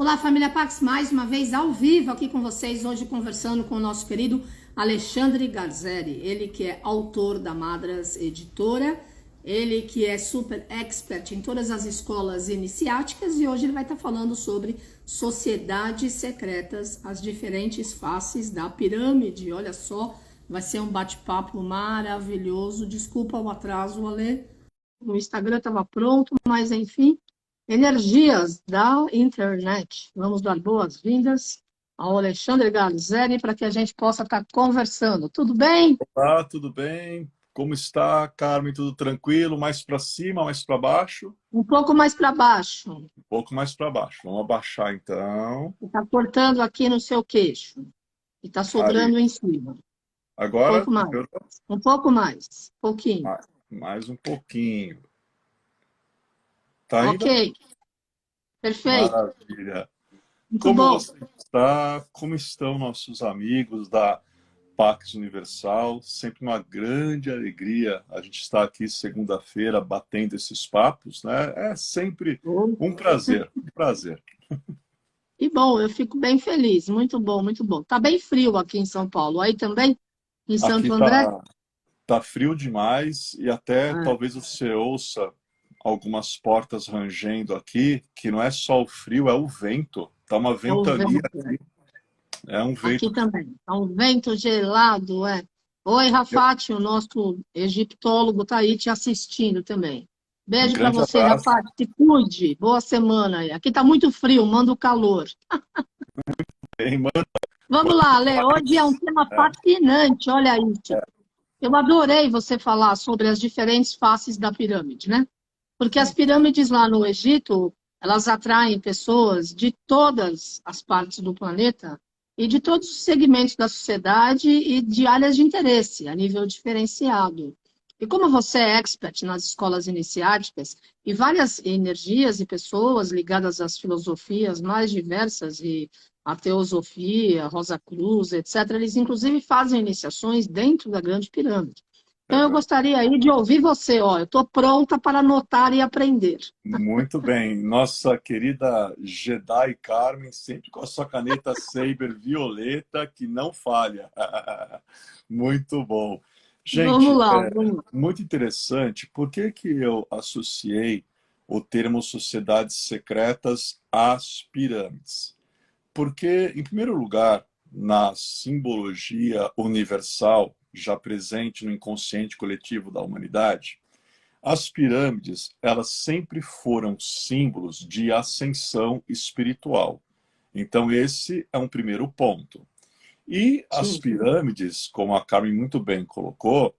Olá, família Pax, mais uma vez ao vivo aqui com vocês, hoje conversando com o nosso querido Alexandre Garzeri, ele que é autor da Madras Editora, ele que é super expert em todas as escolas iniciáticas e hoje ele vai estar falando sobre sociedades secretas, as diferentes faces da pirâmide. Olha só, vai ser um bate-papo maravilhoso. Desculpa o atraso, Ale, o Instagram estava pronto, mas enfim. Energias da internet. Vamos dar boas-vindas ao Alexandre Garzeri para que a gente possa estar conversando. Tudo bem? Olá, tudo bem? Como está, Carmen? Tudo tranquilo? Mais para cima, mais para baixo? Um pouco mais para baixo. Um pouco mais para baixo. Vamos abaixar então. Está cortando aqui no seu queixo. E está Aí. sobrando em cima. Um Agora, pouco mais. melhorou? Um pouco mais. Pouquinho. Mais um pouquinho. Tá Ok. ainda? Perfeito. Maravilha. Muito Como bom. você está? Como estão nossos amigos da Pax Universal? Sempre uma grande alegria a gente estar aqui segunda-feira batendo esses papos, né? É sempre um prazer, um prazer. Que bom, eu fico bem feliz. Muito bom, muito bom. Está bem frio aqui em São Paulo. Aí também? Em Aqui Santo André? tá frio demais e até É. talvez você ouça algumas portas rangendo aqui, que não é só o frio, é o vento. Tá uma É o ventania vento. aqui, é um Aqui vento. também. É um vento gelado, é. Oi, Eu- Rafati, o nosso egiptólogo está aí te assistindo também. Um Beijo para grande você, abraço. Rafati. Se cuide. Boa semana aí. Aqui está muito frio, manda o calor. Hein, Vamos lá, Lê. Hoje é um tema É, fascinante, olha isso. Eu adorei você falar sobre as diferentes faces da pirâmide, né? Porque as sim, pirâmides lá no Egito, elas atraem pessoas de todas as partes do planeta e de todos os segmentos da sociedade e de áreas de interesse, a nível diferenciado. E como você é expert nas escolas iniciáticas e várias energias e pessoas ligadas às filosofias mais diversas e a teosofia, Rosa Cruz, etc., eles inclusive fazem iniciações dentro da Grande Pirâmide. Então, eu verdade. gostaria aí de ouvir você. Ó, eu estou pronta para anotar e aprender. Muito bem. Nossa querida Jedi Carmen, sempre com a sua caneta Saber violeta, que não falha. Muito bom. Vamos Gente, lá, vamos lá. muito interessante. Por que que eu associei o termo sociedades secretas às pirâmides? Porque, em primeiro lugar, na simbologia universal, já presente no inconsciente coletivo da humanidade, as pirâmides, elas sempre foram símbolos de ascensão espiritual. Então, esse é um primeiro ponto. E as Sim, pirâmides, como a Carmen muito bem colocou,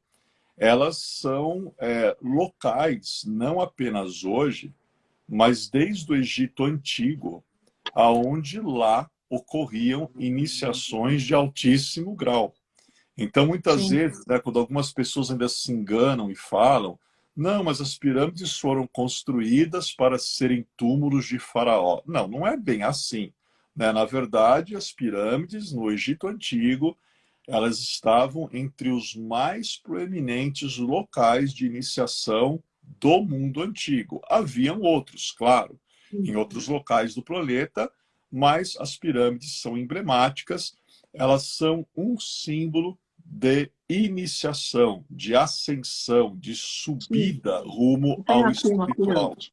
elas são locais, não apenas hoje, mas desde o Egito Antigo, aonde lá ocorriam iniciações de altíssimo grau. Então, muitas sim, vezes, né, quando algumas pessoas ainda se enganam e falam, não, mas as pirâmides foram construídas para serem túmulos de faraó. Não, não é bem assim. Né? Na verdade, as pirâmides no Egito Antigo, elas estavam entre os mais proeminentes locais de iniciação do mundo antigo. Haviam outros, claro, em sim, outros locais do planeta, mas as pirâmides são emblemáticas, elas são um símbolo de iniciação, de ascensão, de sim. subida rumo Tem ao aqui uma espiritual. pirâmide.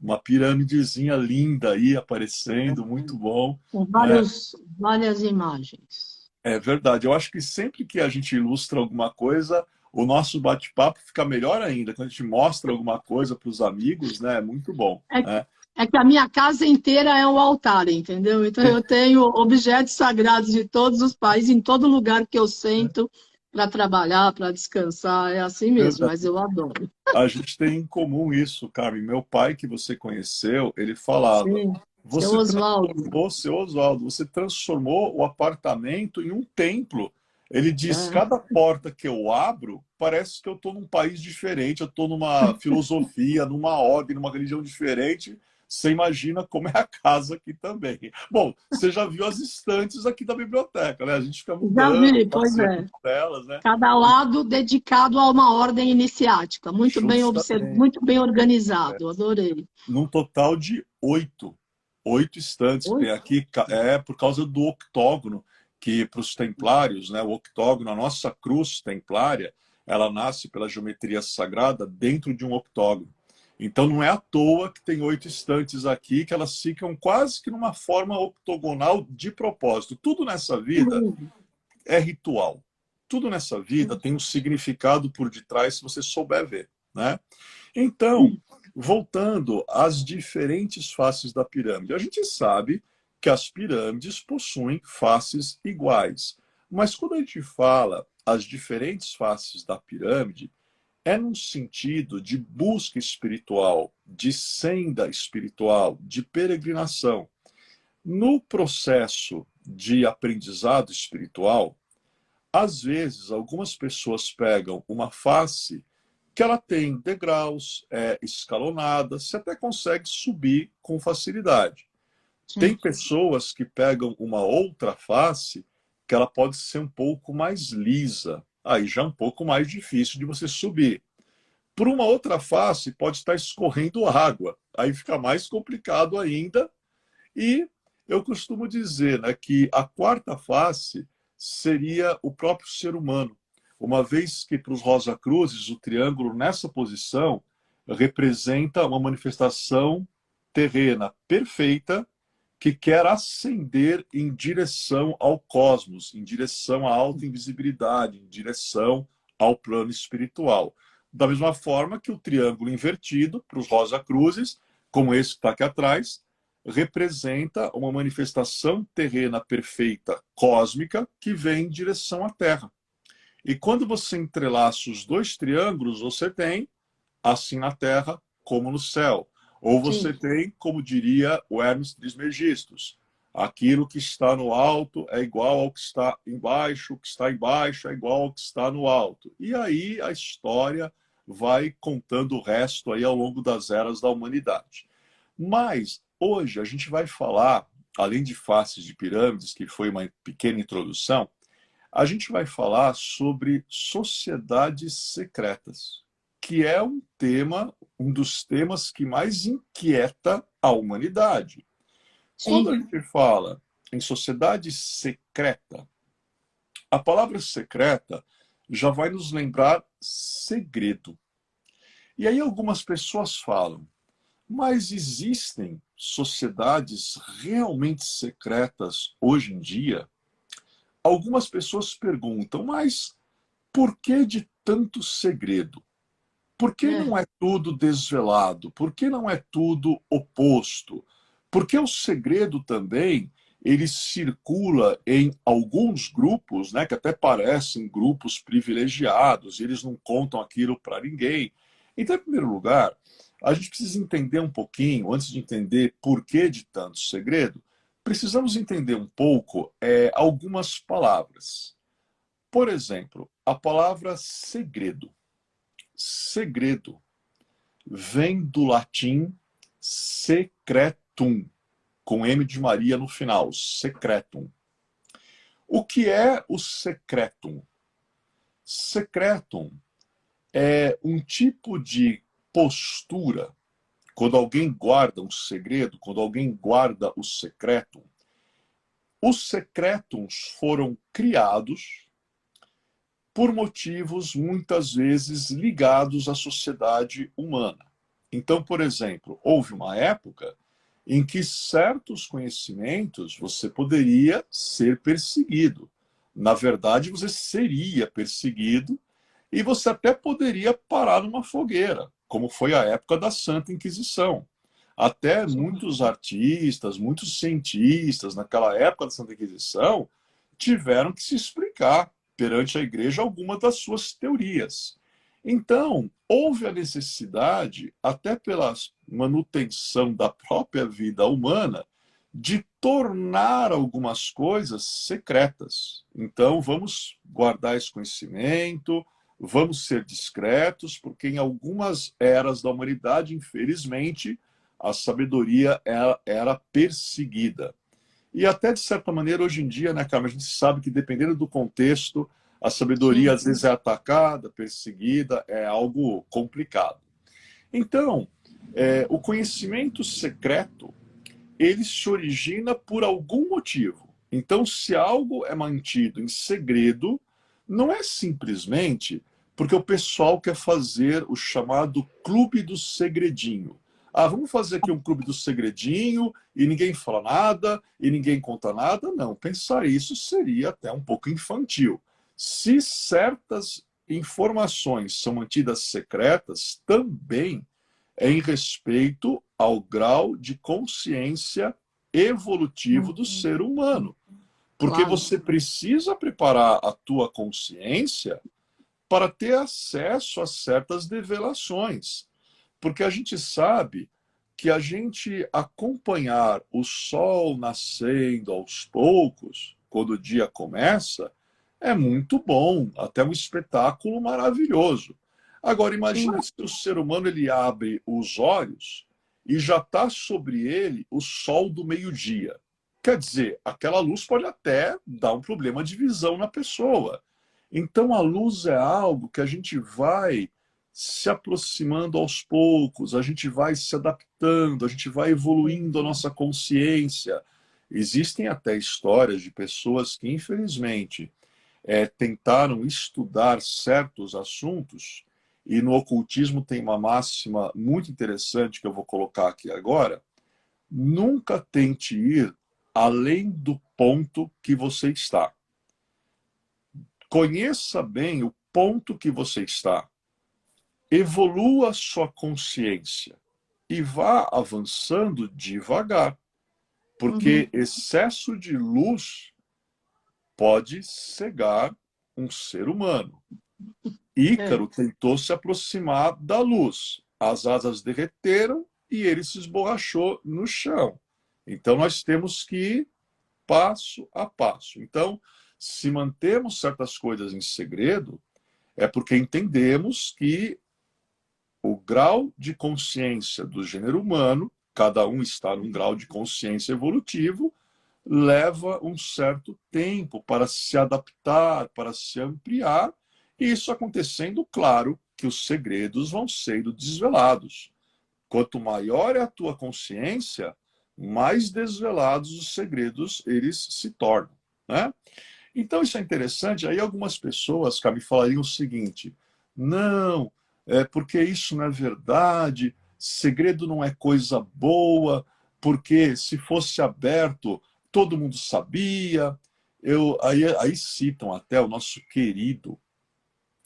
Uma pirâmidezinha linda aí aparecendo, muito bom, Com né? várias imagens. É verdade. Eu acho que sempre que a gente ilustra alguma coisa, o nosso bate-papo fica melhor ainda. Quando a gente mostra alguma coisa para os amigos, né? É muito bom, É, né? é que a minha casa inteira é um altar, entendeu? Então, eu tenho objetos sagrados de todos os países, em todo lugar que eu sento para trabalhar, para descansar. É assim mesmo, mas Verdade. eu adoro. A gente tem em comum isso, Carmen. Meu pai, que você conheceu, ele falava: Sim, seu você Oswaldo. transformou, seu Oswaldo, você transformou o apartamento em um templo. Ele diz: É. cada porta que eu abro, parece que eu estou num país diferente, eu estou numa filosofia, numa ordem, numa religião diferente. Você imagina como é a casa aqui também. Bom, você já viu as estantes aqui da biblioteca, né? A gente fica Já mudando, vi, pois passeando é. por elas, né? Cada lado dedicado a uma ordem iniciática. Muito bem observado, Justamente. muito bem organizado. Adorei. Num total de 8. 8 estantes que tem Oito? aqui é por causa do octógono, que para os templários, né, o octógono, a nossa cruz templária, ela nasce pela geometria sagrada dentro de um octógono. Então não é à toa que tem 8 estantes aqui, que elas ficam quase que numa forma octogonal de propósito. Tudo nessa Que vida lindo. é ritual. Tudo nessa vida tem um significado por detrás, se você souber ver, né? Então, voltando às diferentes faces da pirâmide, a gente sabe que as pirâmides possuem faces iguais. Mas quando a gente fala as diferentes faces da pirâmide, é num sentido de busca espiritual, de senda espiritual, de peregrinação. No processo de aprendizado espiritual, às vezes algumas pessoas pegam uma face que ela tem degraus, é escalonada, você até consegue subir com facilidade. Tem Sim. pessoas que pegam uma outra face que ela pode ser um pouco mais lisa, aí já é um pouco mais difícil de você subir. Por uma outra face pode estar escorrendo água, aí fica mais complicado ainda. E eu costumo dizer, né, que a quarta face seria o próprio ser humano, uma vez que para os Rosa Cruzes o triângulo nessa posição representa uma manifestação terrena perfeita que quer ascender em direção ao cosmos, em direção à alta invisibilidade, em direção ao plano espiritual. Da mesma forma que o triângulo invertido para os Rosa Cruzes, como esse que está aqui atrás, representa uma manifestação terrena perfeita cósmica que vem em direção à Terra. E quando você entrelaça os dois triângulos, você tem assim na Terra como no céu. Ou você Sim. tem, como diria o Hermes Trismegistus, aquilo que está no alto é igual ao que está embaixo, o que está embaixo é igual ao que está no alto. E aí a história vai contando o resto aí ao longo das eras da humanidade. Mas hoje a gente vai falar, além de faces de pirâmides, que foi uma pequena introdução, a gente vai falar sobre sociedades secretas, que é um tema, um dos temas que mais inquieta a humanidade. Quando a Sim. gente fala em sociedade secreta, a palavra secreta já vai nos lembrar segredo. E aí algumas pessoas falam, mas existem sociedades realmente secretas hoje em dia? Algumas pessoas perguntam, mas por que de tanto segredo? Por que É. não é tudo desvelado? Por que não é tudo oposto? Porque o segredo também ele circula em alguns grupos, né, que até parecem grupos privilegiados, e eles não contam aquilo para ninguém. Então, em primeiro lugar, a gente precisa entender um pouquinho, antes de entender por que de tanto segredo, precisamos entender um pouco algumas palavras. Por exemplo, a palavra segredo. Segredo vem do latim secretum, com M de Maria no final, secretum. O que é o secretum? Secretum é um tipo de postura, quando alguém guarda um segredo, quando alguém guarda o secretum. Os secretums foram criados por motivos muitas vezes ligados à sociedade humana. Então, por exemplo, houve uma época em que certos conhecimentos você poderia ser perseguido. Na verdade, você seria perseguido e você até poderia parar numa fogueira, como foi a época da Santa Inquisição. Até Sim. muitos artistas, muitos cientistas, naquela época da Santa Inquisição, tiveram que se explicar perante a igreja algumas das suas teorias. Então, houve a necessidade, até pela manutenção da própria vida humana, de tornar algumas coisas secretas. Então, vamos guardar esse conhecimento, vamos ser discretos, porque em algumas eras da humanidade, infelizmente, a sabedoria era perseguida. E até, de certa maneira, hoje em dia, né, Carmen, a gente sabe que, dependendo do contexto, a sabedoria Sim. às vezes é atacada, perseguida, é algo complicado. Então, o conhecimento secreto, ele se origina por algum motivo. Então, se algo é mantido em segredo, não é simplesmente porque o pessoal quer fazer o chamado clube do segredinho. Ah, vamos fazer aqui um clube do segredinho e ninguém fala nada e ninguém conta nada. Não, pensar isso seria até um pouco infantil. Se certas informações são mantidas secretas, também é em respeito ao grau de consciência evolutivo do ser humano. Porque Claro. você precisa preparar a tua consciência para ter acesso a certas revelações. Porque a gente sabe que a gente acompanhar o sol nascendo aos poucos, quando o dia começa, é muito bom, até um espetáculo maravilhoso. Agora, Sim. imagina se o ser humano ele abre os olhos e já está sobre ele o sol do meio-dia. Quer dizer, aquela luz pode até dar um problema de visão na pessoa. Então, a luz é algo que a gente vai se aproximando aos poucos, a gente vai se adaptando, a gente vai evoluindo a nossa consciência. Existem até histórias de pessoas que, infelizmente, tentaram estudar certos assuntos, e no ocultismo tem uma máxima muito interessante que eu vou colocar aqui agora: nunca tente ir além do ponto que você está. Conheça bem o ponto que você está. Evolua sua consciência e vá avançando devagar, porque Uhum. excesso de luz pode cegar um ser humano. É. Ícaro tentou se aproximar da luz, as asas derreteram e ele se esborrachou no chão. Então nós temos que ir passo a passo. Então, se mantemos certas coisas em segredo, é porque entendemos que o grau de consciência do gênero humano, cada um está num grau de consciência evolutivo, leva um certo tempo para se adaptar, para se ampliar, e isso acontecendo, claro, que os segredos vão sendo desvelados. Quanto maior é a tua consciência, mais desvelados os segredos eles se tornam, né? Então isso é interessante. Aí algumas pessoas, cara, me falariam o seguinte: não, é porque isso não é verdade, segredo não é coisa boa, porque se fosse aberto, todo mundo sabia. Aí citam até o nosso querido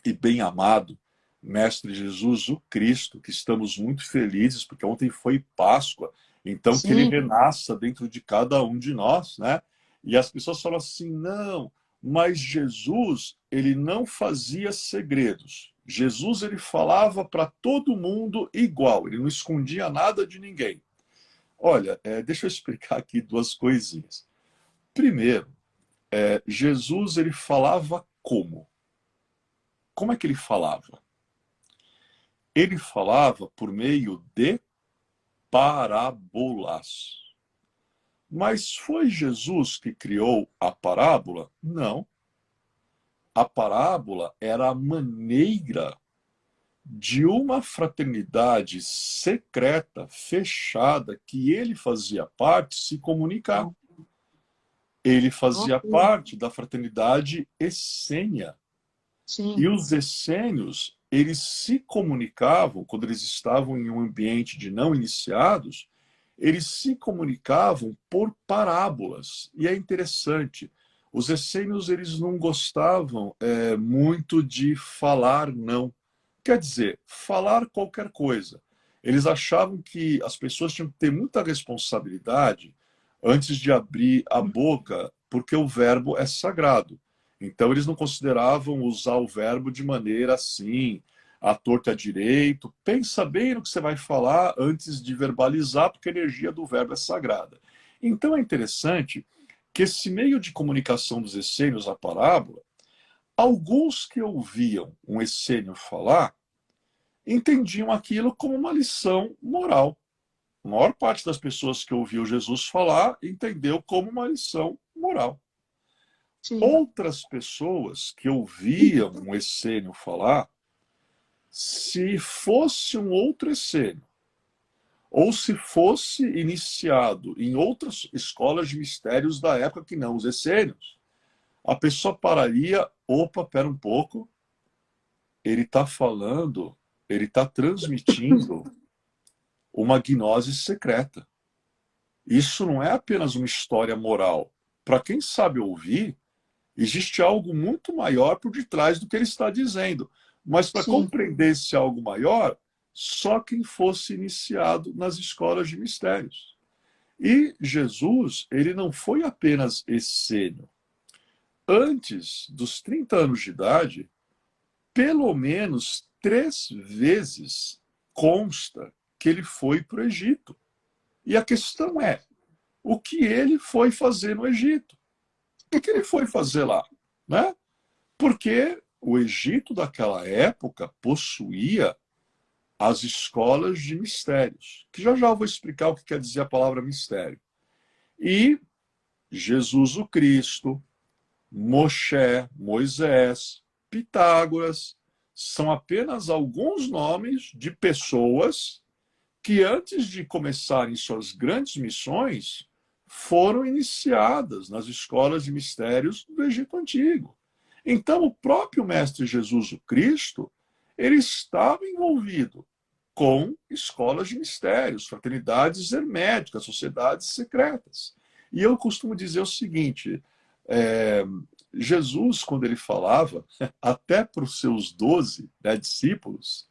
e bem amado Mestre Jesus, o Cristo, que estamos muito felizes, porque ontem foi Páscoa, então que ele Sim. renasça dentro de cada um de nós, né? E as pessoas falam assim: não, mas Jesus, ele não fazia segredos. Jesus, ele falava para todo mundo igual, ele não escondia nada de ninguém. Olha, deixa eu explicar aqui duas coisinhas. Primeiro, Jesus, ele falava como? Como é que ele falava? Ele falava por meio de parábolas. Mas foi Jesus que criou a parábola? Não. A parábola era a maneira de uma fraternidade secreta, fechada, que ele fazia parte, se comunicar. Ele fazia Ok. parte da fraternidade essênia. E Sim. os essênios, eles se comunicavam, quando eles estavam em um ambiente de não iniciados, eles se comunicavam por parábolas. E é interessante, os essênios eles não gostavam muito de falar não. Quer dizer, falar qualquer coisa. Eles achavam que as pessoas tinham que ter muita responsabilidade antes de abrir a boca, porque o verbo é sagrado. Então, eles não consideravam usar o verbo de maneira assim, à torta à direito. Pensa bem no que você vai falar antes de verbalizar, porque a energia do verbo é sagrada. Então, é interessante que esse meio de comunicação dos essênios, a parábola, alguns que ouviam um essênio falar, entendiam aquilo como uma lição moral. A maior parte das pessoas que ouviu Jesus falar entendeu como uma lição moral. Sim. Outras pessoas que ouviam um essênio falar, se fosse um outro essênio, ou se fosse iniciado em outras escolas de mistérios da época que não os essênios, a pessoa pararia, opa, pera um pouco, ele está falando, ele está transmitindo uma gnose secreta. Isso não é apenas uma história moral. Para quem sabe ouvir, existe algo muito maior por detrás do que ele está dizendo. Mas para Sim, compreender esse algo maior, só quem fosse iniciado nas escolas de mistérios. E Jesus, ele não foi apenas essênio. Antes dos 30 anos de idade, pelo menos 3 vezes consta que ele foi para o Egito. E a questão é, o que ele foi fazer no Egito? O que ele foi fazer lá? Né? Porque o Egito daquela época possuía as escolas de mistérios, que já já eu vou explicar o que quer dizer a palavra mistério. E Jesus o Cristo, Moshe, Moisés, Pitágoras, são apenas alguns nomes de pessoas que antes de começarem suas grandes missões, foram iniciadas nas escolas de mistérios do Egito Antigo. Então, o próprio Mestre Jesus o Cristo, ele estava envolvido com escolas de mistérios, fraternidades herméticas, sociedades secretas. E eu costumo dizer o seguinte, Jesus, quando ele falava, até para os seus 12 discípulos,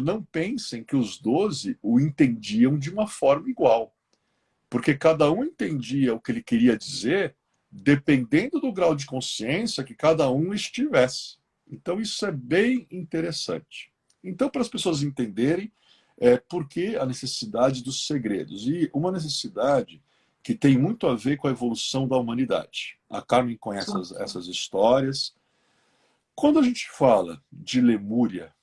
não pensem que os 12 o entendiam de uma forma igual, porque cada um entendia o que ele queria dizer dependendo do grau de consciência que cada um estivesse. Então isso é bem interessante. Então, para as pessoas entenderem por que a necessidade dos segredos, e uma necessidade que tem muito a ver com a evolução da humanidade. A Carmen conhece essas histórias. Quando a gente fala de Lemúria,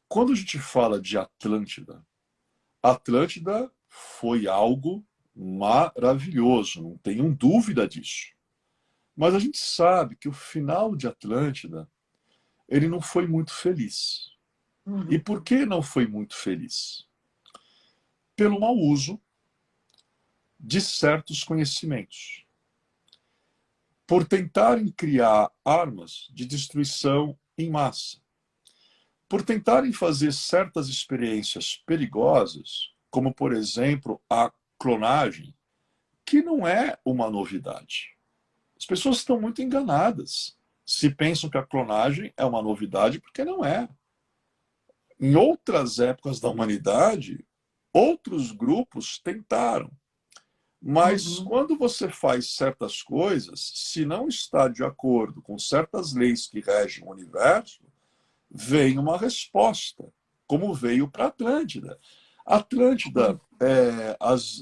quando a gente fala de Atlântida, Atlântida foi algo maravilhoso, não tenham dúvida disso. Mas a gente sabe que o final de Atlântida, ele não foi muito feliz. E por que não foi muito feliz? Pelo mau uso de certos conhecimentos. Por tentarem criar armas de destruição em massa. Por tentarem fazer certas experiências perigosas, como, por exemplo, a clonagem, que não é uma novidade. As pessoas estão muito enganadas se pensam que a clonagem é uma novidade, porque não é. Em outras épocas da humanidade, outros grupos tentaram. Mas quando você faz certas coisas, se não está de acordo com certas leis que regem o universo, vem uma resposta, como veio para Atlântida. Atlântida,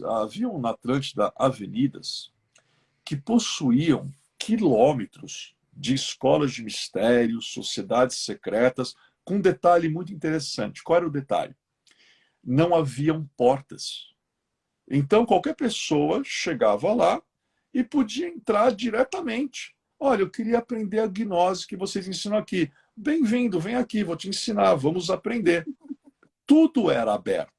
haviam na Atlântida avenidas que possuíam quilômetros de escolas de mistérios, sociedades secretas, com um detalhe muito interessante. Qual era o detalhe? Não haviam portas. Então, qualquer pessoa chegava lá e podia entrar diretamente. Olha, eu queria aprender a gnose que vocês ensinam aqui. Bem-vindo, vem aqui, vou te ensinar, vamos aprender. Tudo era aberto.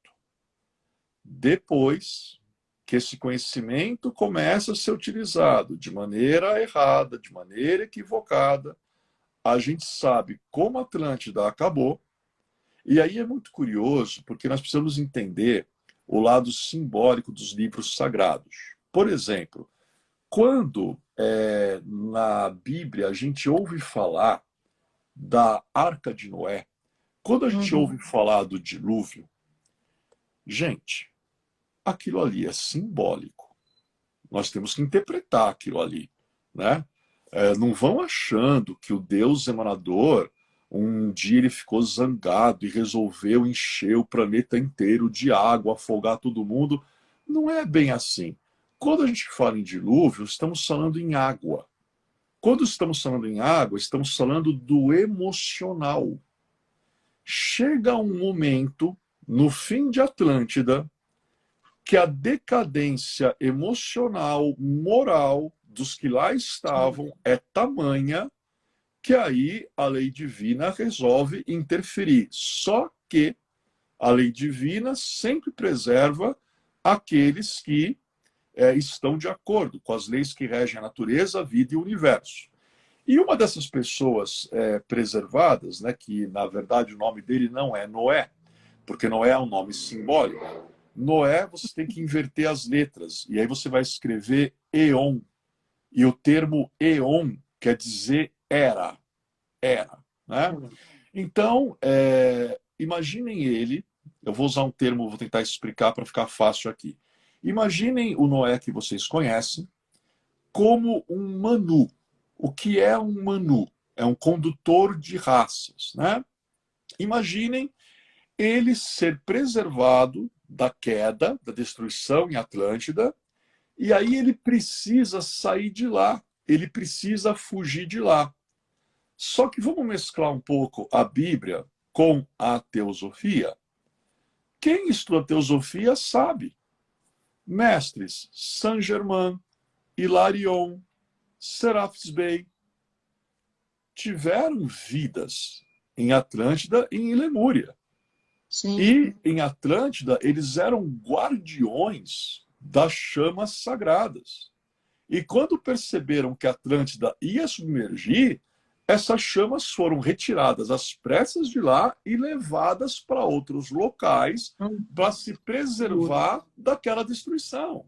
Depois que esse conhecimento começa a ser utilizado de maneira errada, de maneira equivocada, a gente sabe como a Atlântida acabou. E aí é muito curioso, porque nós precisamos entender o lado simbólico dos livros sagrados. Por exemplo, quando na Bíblia a gente ouve falar da Arca de Noé, quando a gente ouve falar do dilúvio, gente, aquilo ali é simbólico. Nós temos que interpretar aquilo ali, né? Não vão achando que o Deus emanador, um dia ele ficou zangado e resolveu encher o planeta inteiro de água, afogar todo mundo. Não é bem assim. Quando a gente fala em dilúvio, estamos falando em água. Quando estamos falando em água, estamos falando do emocional. Chega um momento, no fim de Atlântida, que a decadência emocional, moral dos que lá estavam é tamanha que aí a lei divina resolve interferir. Só que A lei divina sempre preserva aqueles que estão de acordo com as leis que regem a natureza, a vida e o universo. E uma dessas pessoas preservadas, né, que na verdade o nome dele não é Noé, porque Noé é um nome simbólico. Noé, você tem que inverter as letras, e aí você vai escrever Eon. E o termo Eon quer dizer era, né? Então, imaginem ele, eu vou usar um termo, vou tentar explicar para ficar fácil aqui. Imaginem o Noé que vocês conhecem como um Manu. O que é um Manu? É um condutor de raças, né? Imaginem ele ser preservado da queda, da destruição em Atlântida, e aí ele precisa sair de lá, ele precisa fugir de lá. Só que vamos mesclar um pouco a Bíblia com a teosofia. Quem estuda teosofia sabe. Mestres Saint-Germain, Hilarion, Serapis Bey tiveram vidas em Atlântida e em Lemúria. Sim. E em Atlântida eles eram guardiões das chamas sagradas. E quando perceberam que Atlântida ia submergir, essas chamas foram retiradas às pressas de lá e levadas para outros locais para se preservar daquela destruição.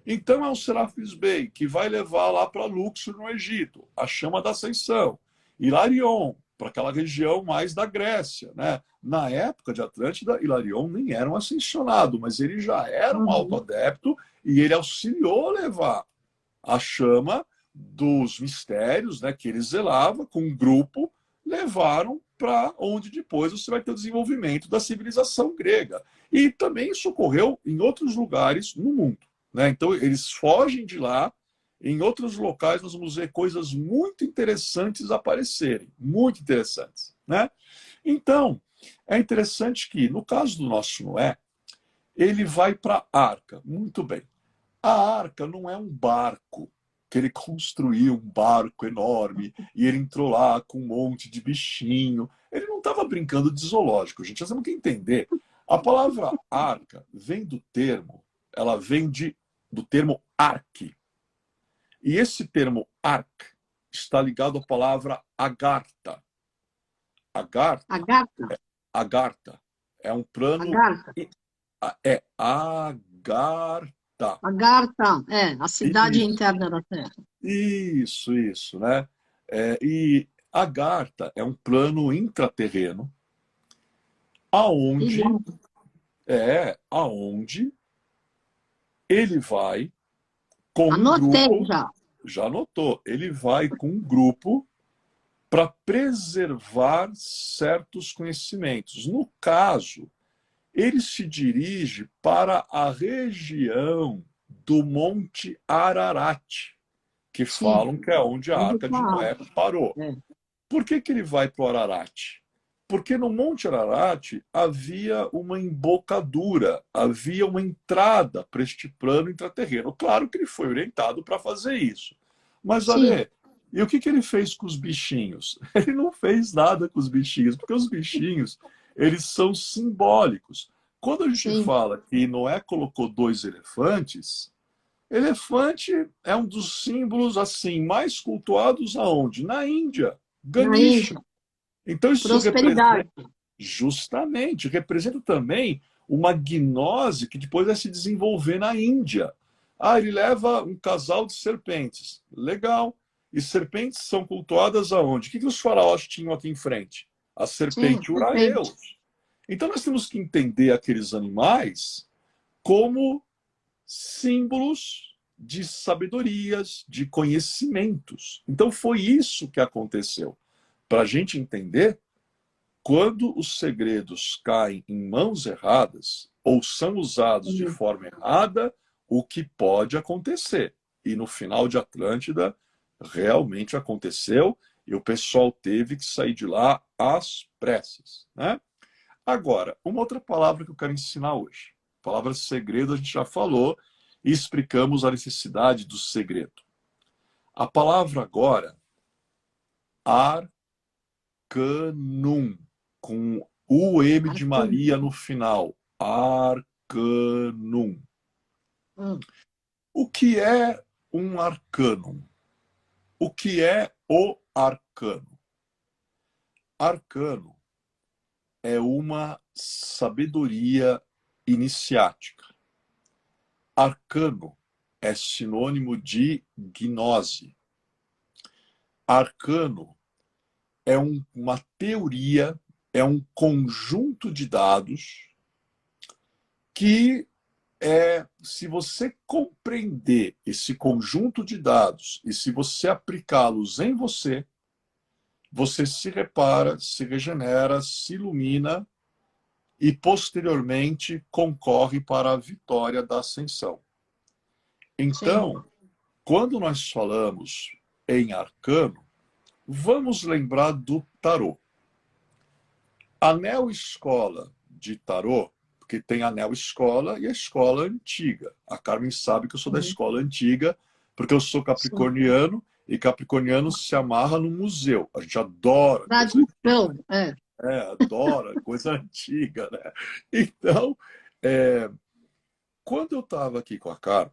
Então é o Serapis Bey que vai levar lá para Luxor, no Egito, a chama da Ascensão. Hilarion, para aquela região mais da Grécia, né? Na época de Atlântida, Hilarion nem era um ascensionado, mas ele já era um autoadepto e ele auxiliou a levar a chama dos mistérios, né, que ele zelava com um grupo, levaram para onde depois você vai ter o desenvolvimento da civilização grega. E também isso ocorreu em outros lugares no mundo, né? Então eles fogem de lá. Em outros locais nós vamos ver coisas muito interessantes aparecerem, muito interessantes, né? Então, é interessante que, no caso do nosso Noé, ele vai para a arca. Muito bem. A arca não é um barco, que ele construiu um barco enorme e ele entrou lá com um monte de bichinho. Ele não estava brincando de zoológico, gente. Nós temos que entender. A palavra arca vem do termo, ela vem do termo arque. E esse termo arc está ligado à palavra agartha. Agartha é um plano. É agartha. Agartha, a cidade interna da Terra. Isso, né? E Agartha é um plano intraterreno aonde ele vai com Anotei um grupo. já. Já anotou? Ele vai com um grupo para preservar certos conhecimentos. No caso, ele se dirige para a região do Monte Ararat, que falam que é onde a Arca de Noé parou. Por que ele vai para o Ararat? Porque no Monte Ararat havia uma embocadura, havia uma entrada para este plano intraterreno. Claro que ele foi orientado para fazer isso. Mas, Ale, e o que ele fez com os bichinhos? Ele não fez nada com os bichinhos, porque os bichinhos, eles são simbólicos. Quando a gente fala que Noé colocou 2 elefantes, elefante é um dos símbolos assim mais cultuados aonde? Na Índia, Ganesha. Então isso representa, justamente, representa também uma gnose que depois vai se desenvolver na Índia. Ele leva um casal de serpentes. Legal. E serpentes são cultuadas aonde? O que os faraós tinham aqui em frente? A serpente Uraeus. Então nós temos que entender aqueles animais como símbolos de sabedorias, de conhecimentos. Então foi isso que aconteceu. Para a gente entender, quando os segredos caem em mãos erradas ou são usados de forma errada, o que pode acontecer. E no final de Atlântida, realmente aconteceu e o pessoal teve que sair de lá às pressas, né? Agora, uma outra palavra que eu quero ensinar hoje. A palavra segredo a gente já falou e explicamos a necessidade do segredo. A palavra agora, arcanum, com O M de Arcanum. Maria no final. Arcanum. Hum, O que é um arcanum? O que é o arcano? Arcano é uma sabedoria iniciática. Arcano é sinônimo de gnose. Arcano é uma teoria, é um conjunto de dados que se você compreender esse conjunto de dados e se você aplicá-los em você, você se repara, se regenera, se ilumina e posteriormente concorre para a vitória da ascensão. sim, Então, quando nós falamos em arcano, vamos lembrar do tarô. A neo-escola de tarô, porque tem a neo-escola e a escola antiga. A Carmen sabe que eu sou da uhum, escola antiga, porque eu sou sim. capricorniano e capricorniano se amarra no museu. A gente adora coisa, Tradição, é. adora coisa antiga, né? Então, é, quando eu estava aqui com a Carmen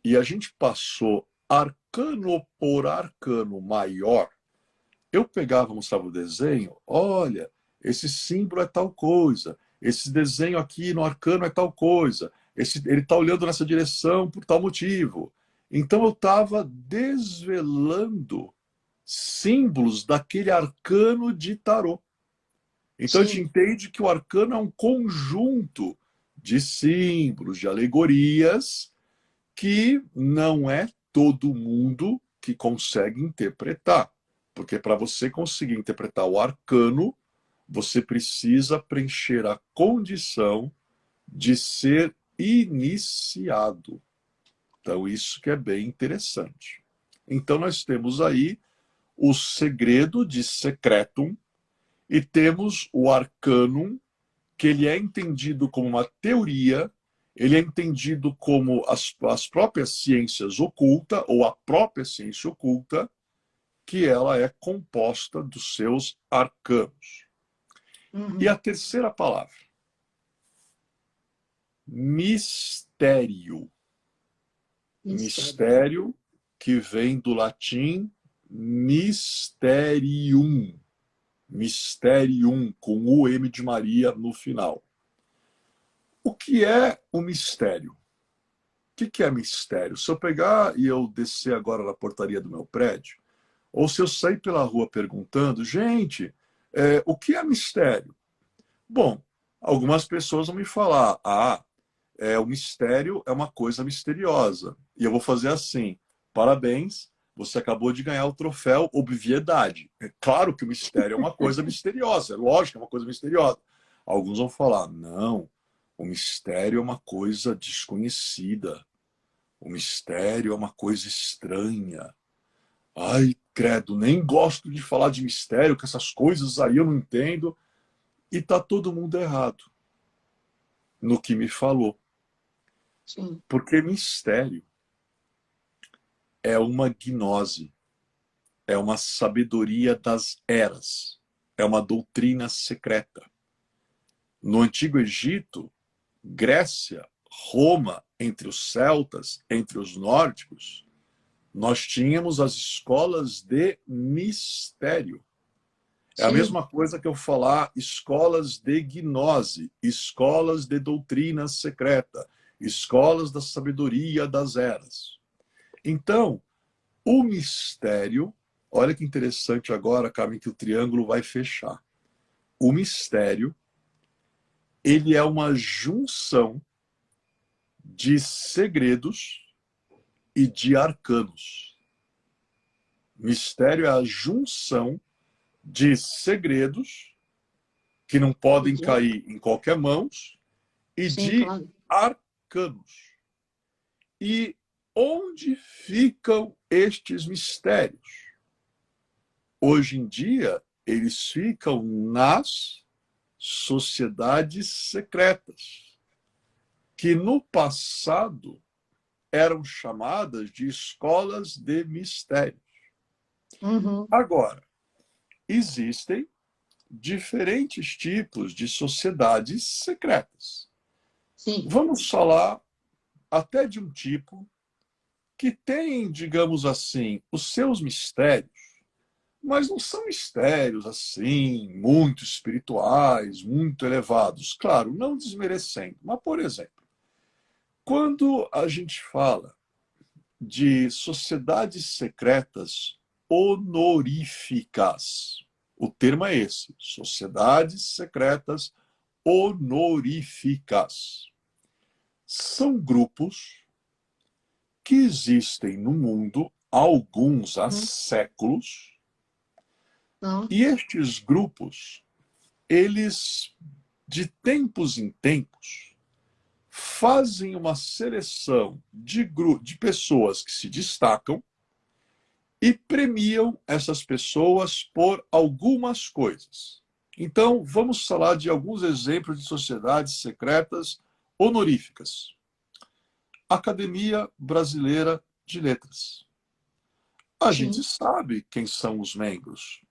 e a gente passou arcano por arcano maior, eu pegava, mostrava o desenho, olha, esse símbolo é tal coisa, esse desenho aqui no arcano é tal coisa, ele está olhando nessa direção por tal motivo. Então eu estava desvelando símbolos daquele arcano de tarô. Então a gente Sim, entende que o arcano é um conjunto de símbolos, de alegorias, que não é todo mundo que consegue interpretar. Porque para você conseguir interpretar o arcano, você precisa preencher a condição de ser iniciado. Então, isso que é bem interessante. Então, nós temos aí o segredo de Secretum e temos o arcanum, que ele é entendido como uma teoria, ele é entendido como as próprias ciências ocultas, ou a própria ciência oculta, que ela é composta dos seus arcanos. E a uhum, terceira palavra, mistério. mistério. Mistério, que vem do latim mysterium. Mysterium, com o M de Maria no final. O que é o mistério? O que é mistério? Se eu pegar e eu descer agora na portaria do meu prédio, ou se eu sair pela rua perguntando, gente, o que é mistério? Bom, algumas pessoas vão me falar, o mistério é uma coisa misteriosa. E eu vou fazer assim, parabéns, você acabou de ganhar o troféu obviedade. É claro que o mistério é uma coisa misteriosa, é lógico que é uma coisa misteriosa. Alguns vão falar, não, o mistério é uma coisa desconhecida. O mistério é uma coisa estranha. Ai, credo, nem gosto de falar de mistério, que essas coisas aí eu não entendo. E tá todo mundo errado no que me falou. Sim, Porque mistério é uma gnose, é uma sabedoria das eras, é uma doutrina secreta. No Antigo Egito, Grécia, Roma, entre os celtas, entre os nórdicos, nós tínhamos as escolas de mistério. É a sim, mesma coisa que eu falar escolas de gnose, escolas de doutrina secreta, escolas da sabedoria das eras. Então, o mistério, olha que interessante agora, Carmen, que o triângulo vai fechar. O mistério, ele é uma junção de segredos e de arcanos. Mistério é a junção de segredos que não podem Idiota. cair em qualquer mão e Sim, de claro. arcanos. E onde ficam estes mistérios? Hoje em dia, eles ficam nas sociedades secretas, que no passado eram chamadas de escolas de mistérios. Uhum, Agora, existem diferentes tipos de sociedades secretas. Sim. Vamos falar até de um tipo que tem, digamos assim, os seus mistérios, mas não são mistérios assim, muito espirituais, muito elevados. Claro, não desmerecendo, mas, por exemplo, quando a gente fala de sociedades secretas honoríficas, o termo é esse: sociedades secretas honoríficas. São grupos que existem no mundo, alguns há Hum, séculos, Não. e estes grupos, eles, de tempos em tempos, fazem uma seleção de pessoas que se destacam e premiam essas pessoas por algumas coisas. Então, vamos falar de alguns exemplos de sociedades secretas honoríficas. Academia Brasileira de Letras. A gente Sim. sabe quem são os membros.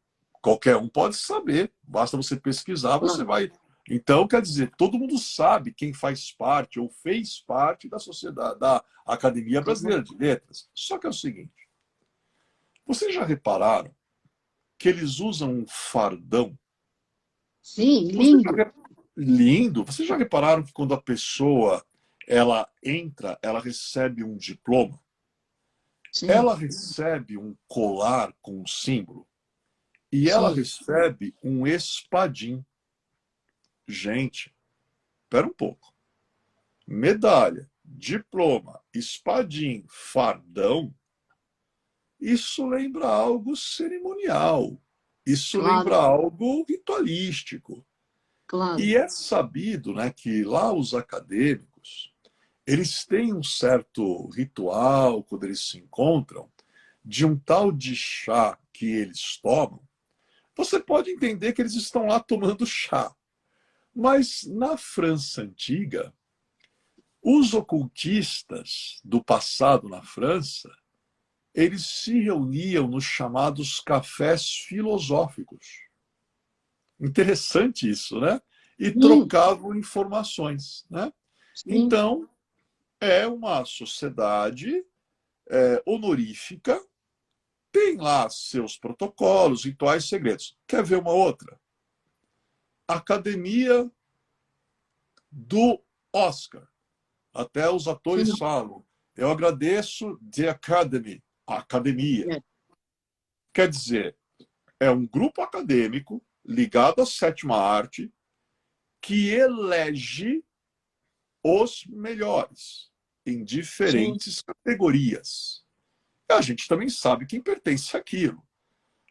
Qualquer um pode saber, basta você pesquisar, você Claro. vai. Então, quer dizer, todo mundo sabe quem faz parte ou fez parte da sociedade, da Academia Claro. Brasileira de Letras. Só que é o seguinte: vocês já repararam que eles usam um fardão? Sim, Vocês lindo. lindo. Vocês já repararam que quando a pessoa ela entra, ela recebe um diploma, Sim. ela recebe um colar com um símbolo e ela Sim. recebe um espadim. Gente, espera um pouco. Medalha, diploma, espadim, fardão, isso lembra algo cerimonial. Isso lembra Claro. algo ritualístico. Claro. E é sabido, né, que lá os acadêmicos, eles têm um certo ritual quando eles se encontram, de um tal de chá que eles tomam. Você pode entender que eles estão lá tomando chá. Mas na França antiga, os ocultistas do passado na França, eles se reuniam nos chamados cafés filosóficos. Interessante isso, né? E Sim. trocavam informações, né? Sim. Então, é uma sociedade honorífica, tem lá seus protocolos, rituais, segredos. Quer ver uma outra? Academia do Oscar. Até os atores Sim. falam: eu agradeço The Academy, a academia. É. Quer dizer, é um grupo acadêmico ligado à sétima arte que elege os melhores em Sim. diferentes categorias. A gente também sabe quem pertence àquilo.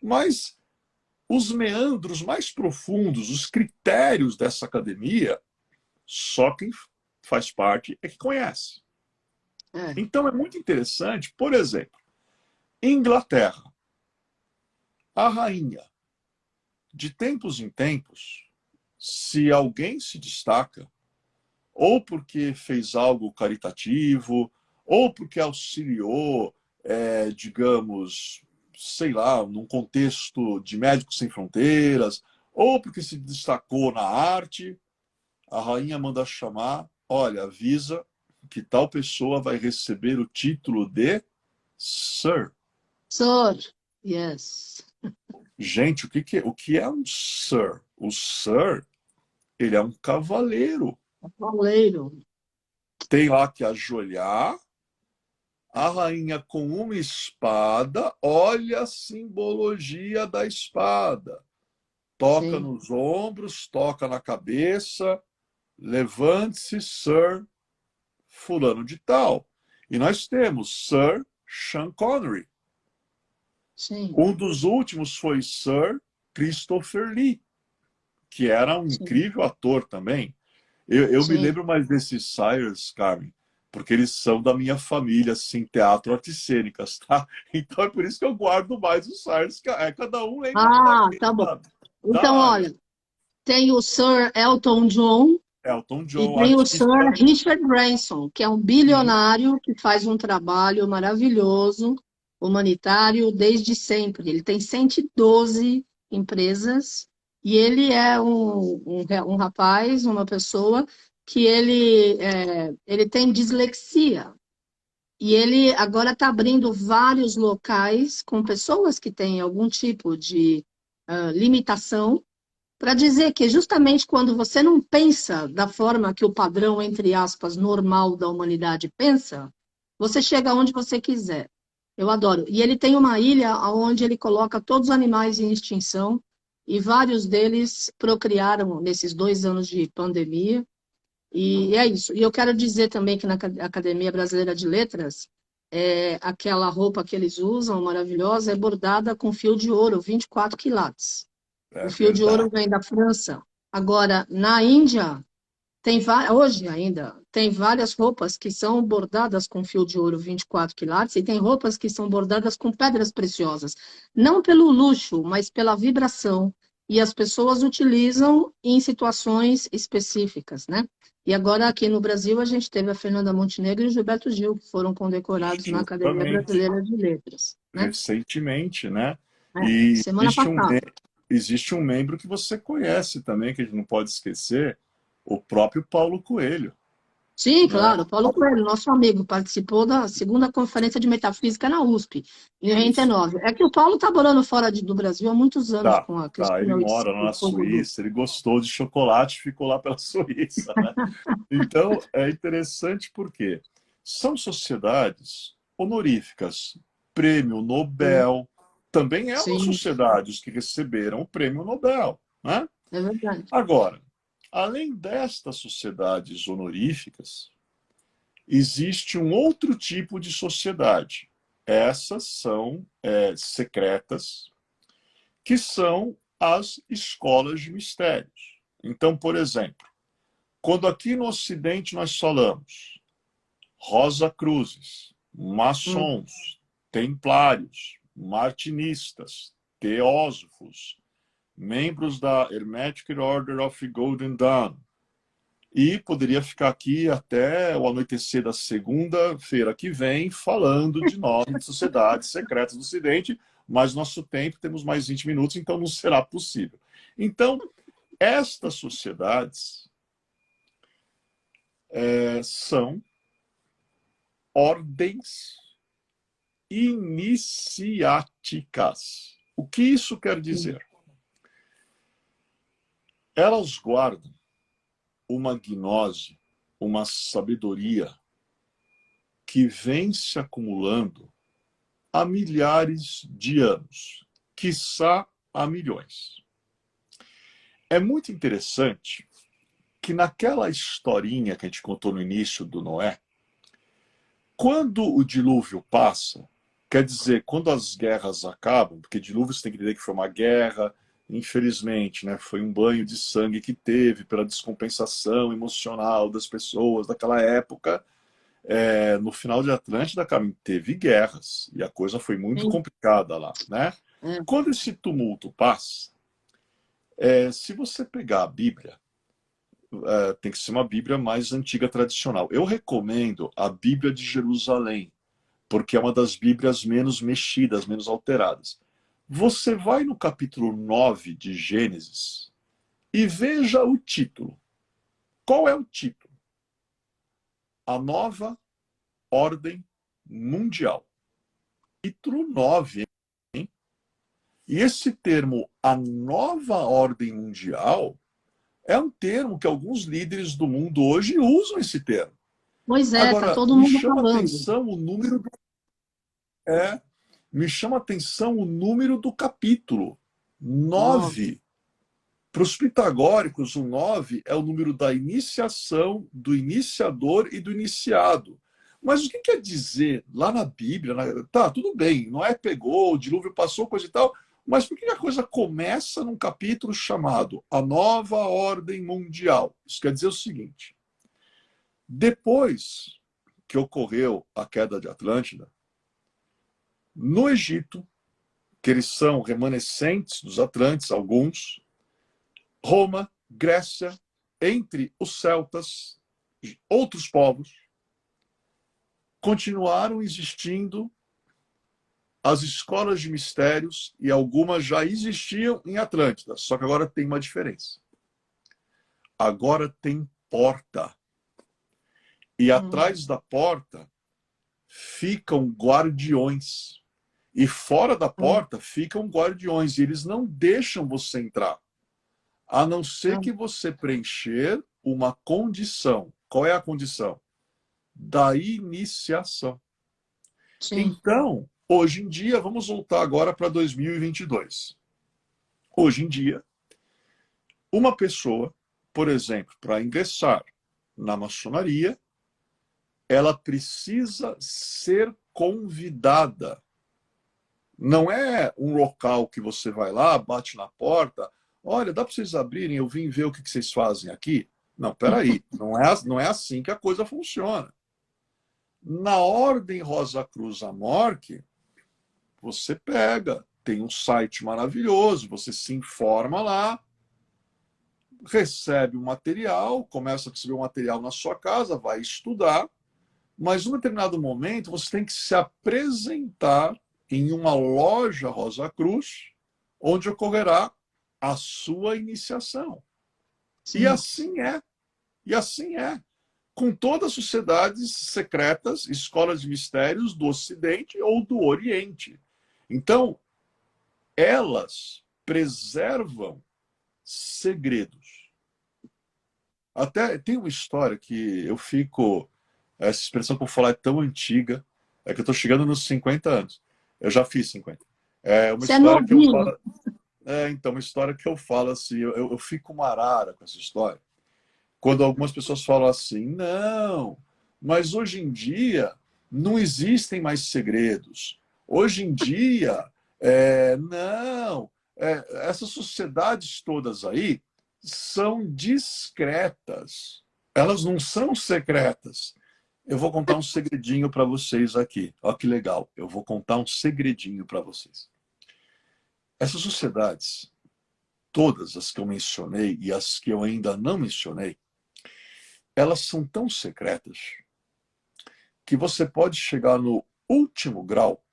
Mas os meandros mais profundos, os critérios dessa academia, só quem faz parte é que conhece. É. Então é muito interessante, por exemplo, Inglaterra, a rainha, de tempos em tempos, se alguém se destaca, ou porque fez algo caritativo, ou porque auxiliou, digamos, sei lá, num contexto de Médicos Sem Fronteiras, ou porque se destacou na arte, a rainha manda chamar: olha, avisa que tal pessoa vai receber o título de Sir. Sir. Yes. Gente, o que é um Sir? O Sir, ele é um cavaleiro. Cavaleiro. Tem lá que ajoelhar, a rainha com uma espada, olha a simbologia da espada. Toca Sim. nos ombros, toca na cabeça, levante-se, Sir fulano de tal. E nós temos Sir Sean Connery. Sim. Um dos últimos foi Sir Christopher Lee, que era um Sim. incrível ator também. Eu me Sim. lembro mais desses Sires, Carmen, porque eles são da minha família, assim, teatro, artes cênicas, tá? Então é por isso que eu guardo mais os Sires, cada um lembra Ah, tá bom. da Então, área. olha, tem o Sir Elton John Elton e John, tem o Sir artista, Richard Branson, que é um sim, bilionário que faz um trabalho maravilhoso, humanitário, desde sempre. Ele tem 112 empresas E ele é um rapaz, uma pessoa que ele tem dislexia. E ele agora está abrindo vários locais com pessoas que têm algum tipo de limitação, para dizer que justamente quando você não pensa da forma que o padrão, entre aspas, normal da humanidade pensa, você chega onde você quiser. Eu adoro. E ele tem uma ilha onde ele coloca todos os animais em extinção, e vários deles procriaram nesses 2 anos de pandemia. E é isso. E eu quero dizer também que na Academia Brasileira de Letras, aquela roupa que eles usam, maravilhosa, é bordada com fio de ouro, 24 quilates. O É fio de ouro verdade. vem da França. Agora, na Índia, hoje ainda, tem várias roupas que são bordadas com fio de ouro 24 quilates e tem roupas que são bordadas com pedras preciosas. Não pelo luxo, mas pela vibração. E as pessoas utilizam em situações específicas, né? E agora aqui no Brasil a gente teve a Fernanda Montenegro e o Gilberto Gil, que foram condecorados na Academia Justamente, Brasileira de Letras, né? recentemente, né? E Semana passada. existe um membro que você conhece também, que a gente não pode esquecer, o próprio Paulo Coelho, Sim, né? claro. Paulo Coelho, nosso amigo, participou da segunda conferência de metafísica na USP, em Isso. 99. É que o Paulo está morando fora do Brasil há muitos anos Tá, com a tá. Ele Cristina mora lá na Oxigoglu. Suíça, ele gostou de chocolate, ficou lá pela Suíça, né? Então, é interessante porque são sociedades honoríficas. Prêmio Sim, Nobel também é uma sim, sociedade, os que receberam o prêmio Nobel, né? é verdade. Agora, além destas sociedades honoríficas, existe um outro tipo de sociedade. Essas são secretas, que são as escolas de mistérios. Então, por exemplo, quando aqui no Ocidente nós falamos Rosa Cruzes, Hum, maçons, templários, martinistas, teósofos, membros da Hermetic Order of Golden Dawn, e poderia ficar aqui até o anoitecer da segunda-feira que vem falando de nomes de sociedades secretas do Ocidente, mas nosso tempo, temos mais 20 minutos, então não será possível. Então, estas sociedades são ordens iniciáticas. O que isso quer sim. dizer? Elas guardam uma gnose, uma sabedoria que vem se acumulando há milhares de anos, quiçá há milhões. É muito interessante que naquela historinha que a gente contou no início do Noé, quando o dilúvio passa, quer dizer, quando as guerras acabam, porque dilúvio você tem que entender que foi uma guerra, infelizmente, né, foi um banho de sangue que teve pela descompensação emocional das pessoas daquela época. No final de Atlântida, teve guerras e a coisa foi muito Sim, complicada lá, né? é. Quando esse tumulto passa, se você pegar a Bíblia, tem que ser uma Bíblia mais antiga, tradicional. Eu recomendo a Bíblia de Jerusalém, porque é uma das Bíblias menos mexidas, menos alteradas. Você vai no capítulo 9 de Gênesis e veja o título. Qual é o título? A Nova Ordem Mundial. Título 9, hein? E esse termo, a Nova Ordem Mundial, é um termo que alguns líderes do mundo hoje usam esse termo. Pois é, tá Agora, todo me mundo chama a falando. atenção o número do, é, me chama a atenção o número do capítulo. 9. 9. Para os pitagóricos, o 9 é o número da iniciação, do iniciador e do iniciado. Mas o que quer dizer lá na Bíblia? Tá, tudo bem, Noé pegou, o dilúvio passou, coisa e tal, mas por que a coisa começa num capítulo chamado A Nova Ordem Mundial? Isso quer dizer o seguinte: depois que ocorreu a queda de Atlântida, no Egito, que eles são remanescentes dos Atlantes, alguns, Roma, Grécia, entre os celtas, outros povos, continuaram existindo as escolas de mistérios, e algumas já existiam em Atlântida, só que agora tem uma diferença. Agora tem porta. E atrás da porta ficam guardiões. E fora da porta ficam guardiões. E eles não deixam você entrar, a não ser que você preencher uma condição. Qual é a condição? Da iniciação. Sim. Então, hoje em dia, vamos voltar agora para 2022. Hoje em dia, uma pessoa, por exemplo, para ingressar na maçonaria, ela precisa ser convidada. Não é um local que você vai lá, bate na porta, olha, dá para vocês abrirem, eu vim ver o que vocês fazem aqui? Não, peraí, não é assim que a coisa funciona. Na Ordem Rosa Cruz Amorque, você pega, tem um site maravilhoso, você se informa lá, recebe o material, começa a receber o material na sua casa, vai estudar, mas em um determinado momento você tem que se apresentar em uma loja Rosa Cruz, onde ocorrerá a sua iniciação. Sim. E assim é. E assim é. Com todas as sociedades secretas, escolas de mistérios do Ocidente ou do Oriente. Então, elas preservam segredos. Até tem uma história que eu fico... Essa expressão que eu vou falar é tão antiga, é que eu estou chegando nos 50 anos. Eu já fiz 50. É uma Você história é que eu novinho. falo... então, uma história que eu falo assim, eu fico uma arara com essa história. Quando algumas pessoas falam assim, não, mas hoje em dia não existem mais segredos. Hoje em dia, não, essas sociedades todas aí são discretas. Elas não são secretas. Eu vou contar um segredinho para vocês aqui. Olha que legal. Eu vou contar um segredinho para vocês. Essas sociedades, todas as que eu mencionei e as que eu ainda não mencionei, elas são tão secretas que você pode chegar no último grau,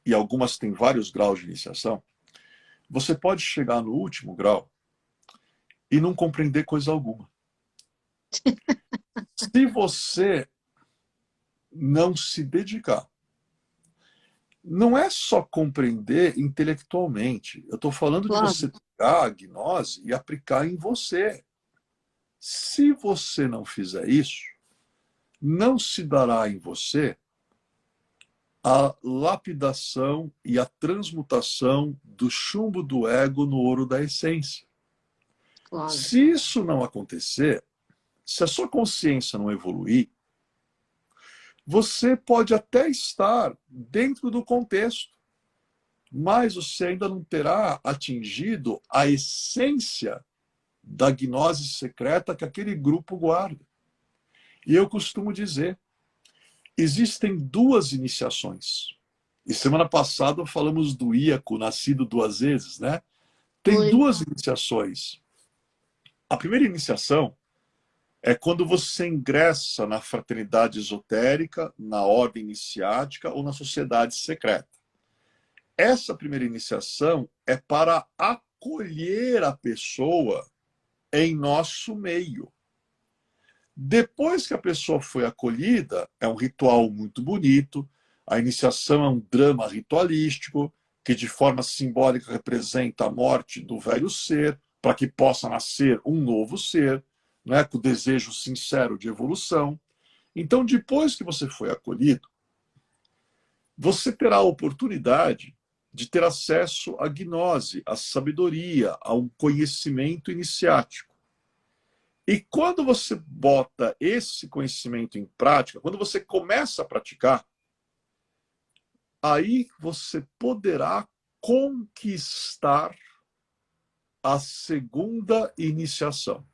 e algumas têm vários graus de iniciação, você pode chegar no último grau e não compreender coisa alguma. Se você não se dedicar, não é só compreender intelectualmente. Eu estou falando de Claro. você pegar a gnose e aplicar em você. Se você não fizer isso, não se dará em você a lapidação e a transmutação do chumbo do ego no ouro da essência. Claro. Se isso não acontecer, se a sua consciência não evoluir, você pode até estar dentro do contexto, mas você ainda não terá atingido a essência da gnose secreta que aquele grupo guarda. E eu costumo dizer, existem duas iniciações. E semana passada falamos do Íaco, nascido duas vezes, né? Tem duas iniciações. A primeira iniciação é quando você ingressa na fraternidade esotérica, na ordem iniciática ou na sociedade secreta. Essa primeira iniciação é para acolher a pessoa em nosso meio. Depois que a pessoa foi acolhida, é um ritual muito bonito. A iniciação é um drama ritualístico que de forma simbólica representa a morte do velho ser para que possa nascer um novo ser, né, com o desejo sincero de evolução. Então, depois que você foi acolhido, você terá a oportunidade de ter acesso à gnose, à sabedoria, a um conhecimento iniciático. E quando você bota esse conhecimento em prática, quando você começa a praticar, aí você poderá conquistar a segunda iniciação,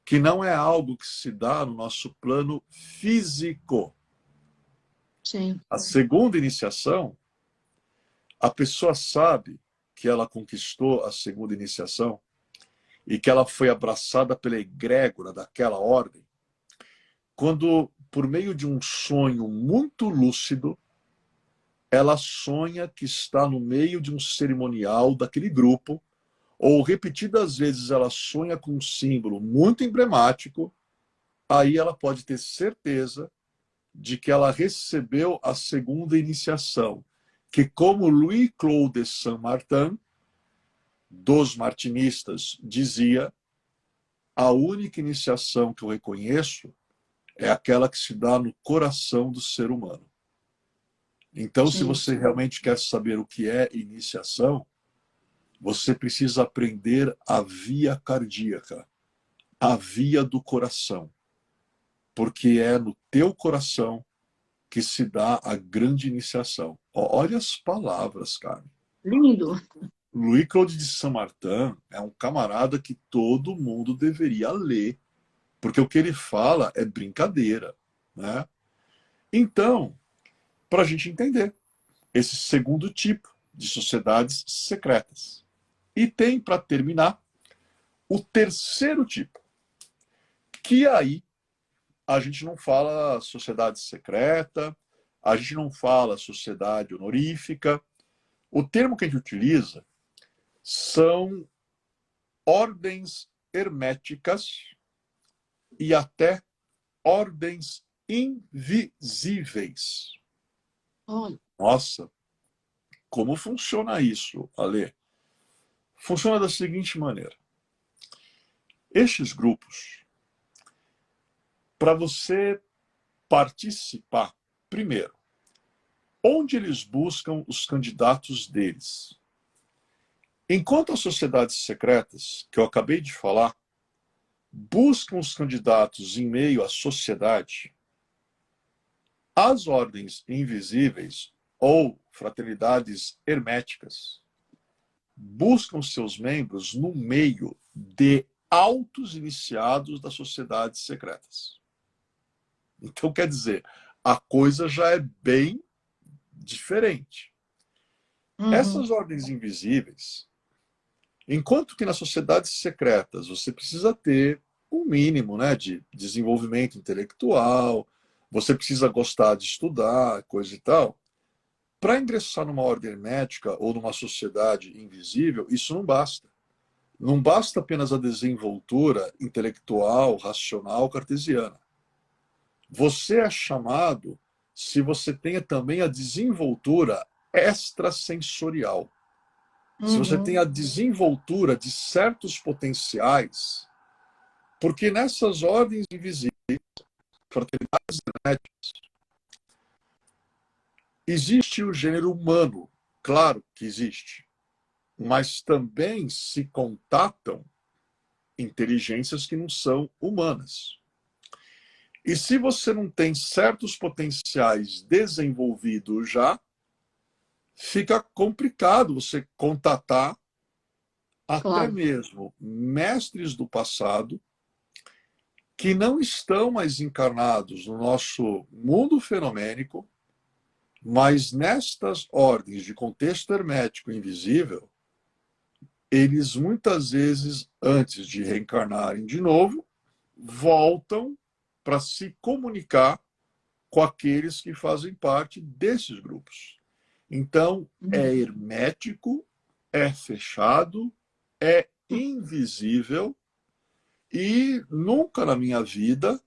que não é algo que se dá no nosso plano físico. Sim. A segunda iniciação, a pessoa sabe que ela conquistou a segunda iniciação e que ela foi abraçada pela egrégora daquela ordem, quando, por meio de um sonho muito lúcido, ela sonha que está no meio de um cerimonial daquele grupo, ou repetidas vezes ela sonha com um símbolo muito emblemático, aí ela pode ter certeza de que ela recebeu a segunda iniciação, que, como Louis-Claude de Saint-Martin, dos martinistas, dizia: a única iniciação que eu reconheço é aquela que se dá no coração do ser humano. Então, se você Gente, realmente quer saber o que é iniciação, você precisa aprender a via cardíaca, a via do coração, porque é no teu coração que se dá a grande iniciação. Olha as palavras, cara. lindo. Louis-Claude de Saint-Martin é um camarada que todo mundo deveria ler, porque o que ele fala é brincadeira, né? Então, para a gente entender esse segundo tipo de sociedades secretas. E tem, para terminar, o terceiro tipo, que aí a gente não fala sociedade secreta, a gente não fala sociedade honorífica. O termo que a gente utiliza são ordens herméticas e até ordens invisíveis. Olha, Nossa, como funciona isso, Ale? Funciona da seguinte maneira. Estes grupos, para você participar, primeiro, onde eles buscam os candidatos deles? Enquanto as sociedades secretas, que eu acabei de falar, buscam os candidatos em meio à sociedade, as ordens invisíveis ou fraternidades herméticas buscam seus membros no meio de altos iniciados das sociedades secretas. Então, quer dizer, a coisa já é bem diferente. uhum, Essas ordens invisíveis, enquanto que nas sociedades secretas você precisa ter um mínimo, né, de desenvolvimento intelectual, você precisa gostar de estudar, coisa e tal, para ingressar numa ordem hermética ou numa sociedade invisível, isso não basta. Não basta apenas a desenvoltura intelectual, racional, cartesiana. Você é chamado se você tenha também a desenvoltura extrasensorial. Se você tem uhum, a desenvoltura de certos potenciais, porque nessas ordens invisíveis, fraternidades herméticas, existe o gênero humano, claro que existe, mas também se contatam inteligências que não são humanas. E se você não tem certos potenciais desenvolvidos já, fica complicado você contatar até claro. mesmo mestres do passado que não estão mais encarnados no nosso mundo fenomênico, mas nestas ordens de contexto hermético invisível, eles muitas vezes, antes de reencarnarem de novo, voltam para se comunicar com aqueles que fazem parte desses grupos. Então, é Uhum. hermético, é fechado, é invisível e nunca na minha vida,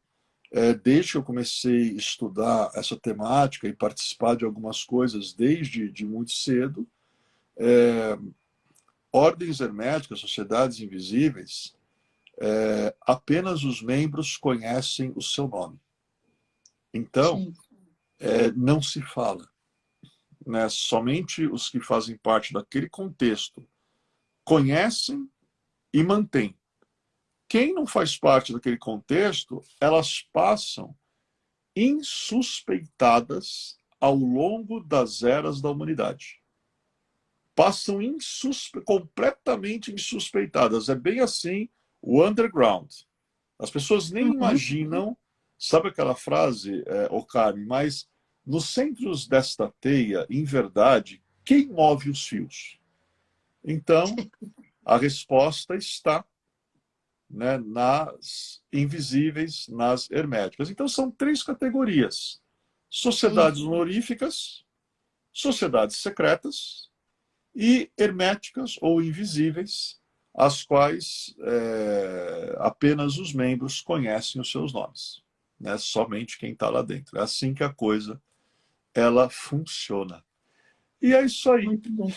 desde que eu comecei a estudar essa temática e participar de algumas coisas desde de muito cedo, ordens herméticas, sociedades invisíveis, apenas os membros conhecem o seu nome. Então, Sim. não se fala, né? Somente os que fazem parte daquele contexto conhecem e mantêm. Quem não faz parte daquele contexto, elas passam insuspeitadas ao longo das eras da humanidade. Passam completamente insuspeitadas. É bem assim o underground. As pessoas nem Uhum. imaginam, sabe aquela frase, Okami, mas nos centros desta teia, em verdade, quem move os fios? Então, a resposta está, né, nas invisíveis, nas herméticas. Então, são três categorias: Sim. sociedades honoríficas, sociedades secretas e herméticas ou invisíveis, as quais apenas os membros conhecem os seus nomes, né? Somente quem está lá dentro. É assim que a coisa ela funciona. E é isso aí. Muito bom.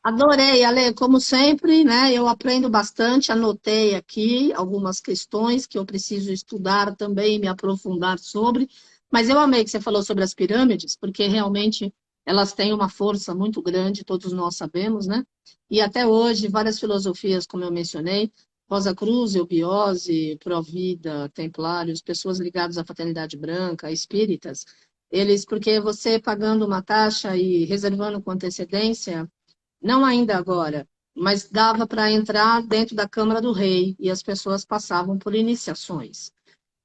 Adorei, Ale, como sempre, né? Eu aprendo bastante, anotei aqui algumas questões que eu preciso estudar também, me aprofundar sobre. Mas eu amei que você falou sobre as pirâmides, porque realmente elas têm uma força muito grande, todos nós sabemos, né? E até hoje, várias filosofias, como eu mencionei, Rosa Cruz, Eubiose, Provida, Templários, pessoas ligadas à Fraternidade Branca, espíritas, eles, porque você pagando uma taxa e reservando com antecedência, não ainda agora, mas dava para entrar dentro da Câmara do Rei e as pessoas passavam por iniciações.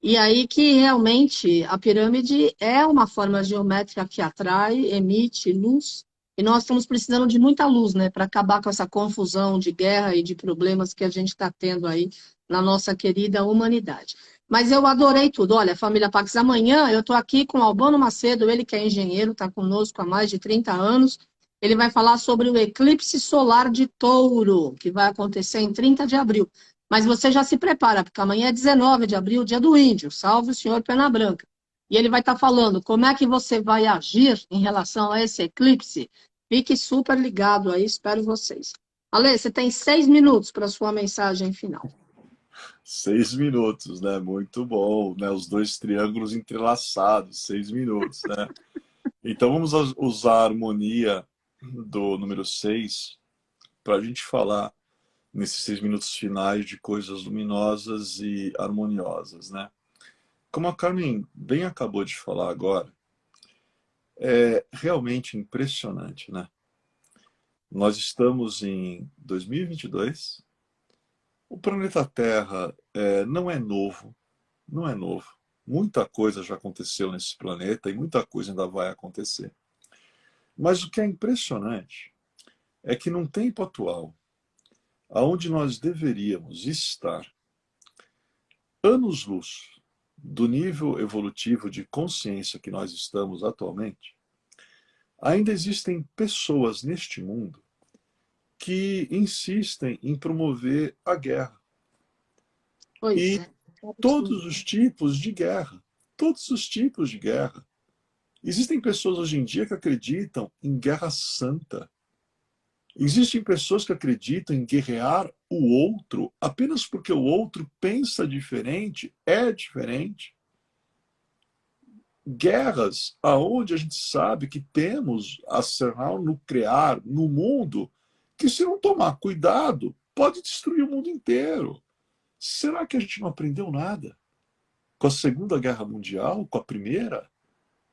E aí que realmente a pirâmide é uma forma geométrica que atrai, emite luz, e nós estamos precisando de muita luz, né, para acabar com essa confusão de guerra e de problemas que a gente está tendo aí na nossa querida humanidade. Mas eu adorei tudo. Olha, família Pax, amanhã eu estou aqui com o Albano Macedo, ele que é engenheiro, está conosco há mais de 30 anos. Ele vai falar sobre o eclipse solar de Touro, que vai acontecer em 30 de abril. Mas você já se prepara, porque amanhã é 19 de abril, dia do índio, salve o senhor Pena Branca. E ele vai estar falando como é que você vai agir em relação a esse eclipse. Fique super ligado aí, espero vocês. Ale, você tem 6 minutos para sua mensagem final. 6 minutos, né? Muito bom, né? Os dois triângulos entrelaçados, 6 minutos, né? Então vamos usar a harmonia do número 6 para a gente falar nesses 6 minutos finais de coisas luminosas e harmoniosas, né? Como a Carmen bem acabou de falar agora, é realmente impressionante, né? Nós estamos em 2022, o planeta Terra não é novo, não é novo. Muita coisa já aconteceu nesse planeta e muita coisa ainda vai acontecer. Mas o que é impressionante é que num tempo atual, aonde nós deveríamos estar anos-luz do nível evolutivo de consciência que nós estamos atualmente, ainda existem pessoas neste mundo que insistem em promover a guerra. Pois E é. todos Absurdo. os tipos de guerra. Todos os tipos de guerra. Existem pessoas hoje em dia que acreditam em guerra santa. Existem pessoas que acreditam em guerrear o outro apenas porque o outro pensa diferente, é diferente. Guerras aonde a gente sabe que temos arsenal nuclear no mundo que, se não tomar cuidado, pode destruir o mundo inteiro. Será que a gente não aprendeu nada? Com a Segunda Guerra Mundial, com a Primeira?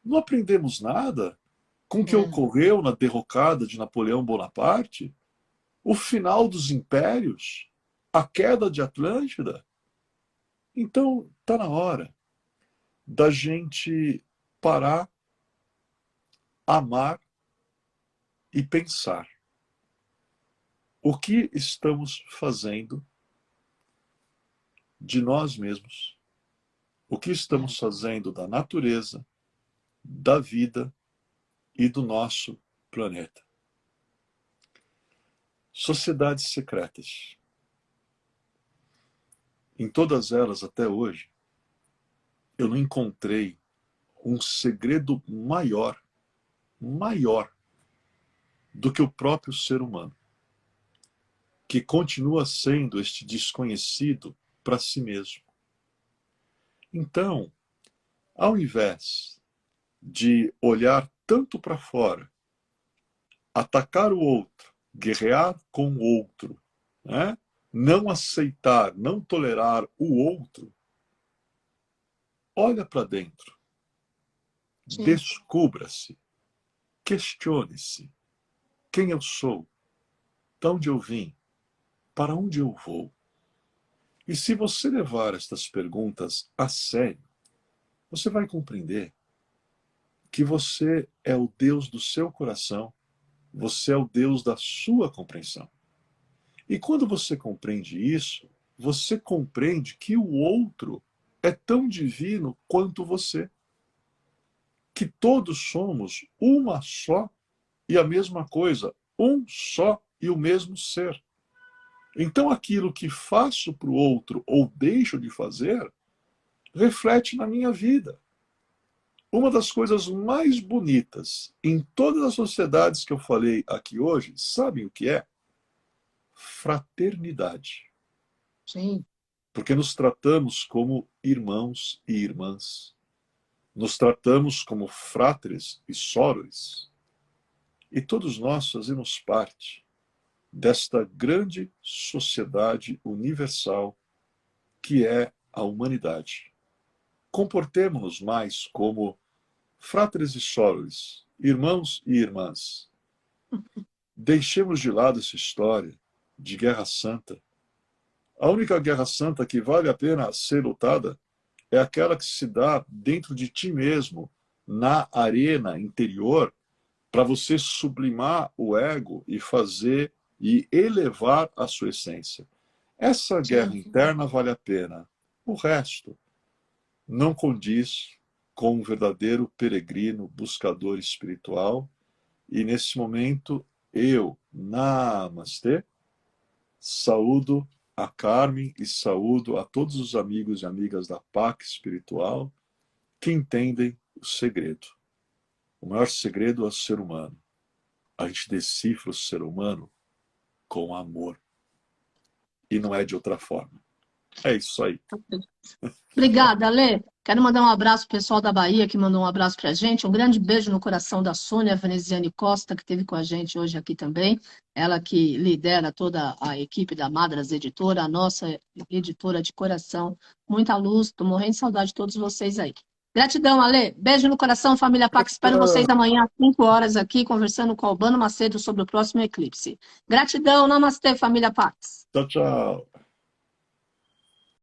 Não aprendemos nada com o que É, ocorreu na derrocada de Napoleão Bonaparte? O final dos impérios? A queda de Atlântida? Então, está na hora da gente parar, amar e pensar. O que estamos fazendo de nós mesmos? O que estamos fazendo da natureza, da vida e do nosso planeta? Sociedades secretas. Em todas elas, até hoje, eu não encontrei um segredo maior do que o próprio ser humano, que continua sendo este desconhecido para si mesmo. Então, ao invés de olhar tanto para fora, atacar o outro, guerrear com o outro, né? Não aceitar, não tolerar o outro, olha para dentro, sim. descubra-se, questione-se. Quem eu sou? De onde eu vim? Para onde eu vou? E se você levar estas perguntas a sério, você vai compreender que você é o Deus do seu coração, você é o Deus da sua compreensão. E quando você compreende isso, você compreende que o outro é tão divino quanto você, que todos somos uma só e a mesma coisa, um só e o mesmo ser. Então aquilo que faço para o outro ou deixo de fazer, reflete na minha vida. Uma das coisas mais bonitas em todas as sociedades que eu falei aqui hoje, sabem o que é? Fraternidade. Sim. Porque nos tratamos como irmãos e irmãs. Nos tratamos como fratres e sorores. E todos nós fazemos parte desta grande sociedade universal que é a humanidade. Comportemo-nos mais como fratres e sorores, irmãos e irmãs. Deixemos de lado essa história de guerra santa. A única guerra santa que vale a pena ser lutada é aquela que se dá dentro de ti mesmo, na arena interior, para você sublimar o ego e fazer e elevar a sua essência. Essa guerra interna vale a pena. O resto não condiz com um verdadeiro peregrino, buscador espiritual. E nesse momento, eu, namastê, saúdo a Carmen e saúdo a todos os amigos e amigas da PAC Espiritual que entendem o segredo. O maior segredo é o ser humano. A gente decifra o ser humano com amor. E não é de outra forma. É isso aí. Obrigada, Ale. Quero mandar um abraço pro pessoal da Bahia que mandou um abraço pra gente. Um grande beijo no coração da Sônia Veneziane Costa, que esteve com a gente hoje aqui também. Ela que lidera toda a equipe da Madras Editora, a nossa editora de coração. Muita luz, estou morrendo de saudade de todos vocês aí. Gratidão, Ale. Beijo no coração, família Pax. Espero vocês amanhã às 5 horas aqui, conversando com Albano Macedo sobre o próximo eclipse. Gratidão, namastê, família Pax. Tchau, tchau.